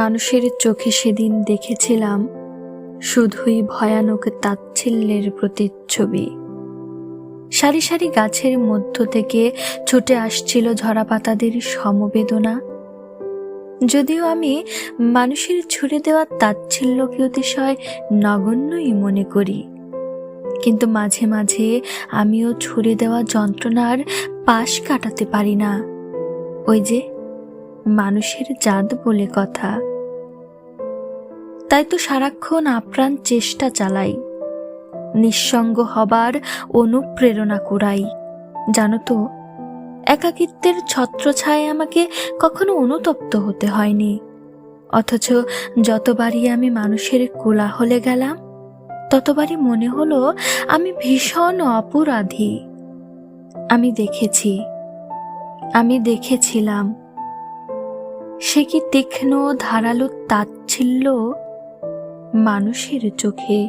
মানুষের চোখে সেদিন দেখেছিলাম শুধুই ভয়ানক তাচ্ছিল্যের প্রতিচ্ছবি। সারি সারি গাছের মধ্য থেকে ছুটে আসছিল ঝরা পাতাদের সমবেদনা। যদিও আমি মানুষের ছুড়ে দেওয়া তাচ্ছিল্যকে অতিশয় নগণ্যই মনে করি, কিন্তু মাঝে মাঝে আমিও ছুড়ে দেওয়া যন্ত্রণার পাশ কাটাতে পারি না। ওই যে মানুষের জাত বলে কথা। তাই তো সারাক্ষণ আপ্রাণ চেষ্টা চালাই, নিঃসঙ্গ হবার অনুপ্রেরণা কুড়াই। জানো তো, একাকিত্বের ছত্রছায়ায় আমাকে কখনো অনুতপ্ত হতে হয়নি। অথচ যতবারই আমি মানুষের কোলাহলে গেলাম, ততবারই মনে হলো আমি ভীষণ অপরাধী। আমি দেখেছিলাম সে কি তীক্ষ্ণ ধারালো তাচ্ছিল্য মানুষের চোখে।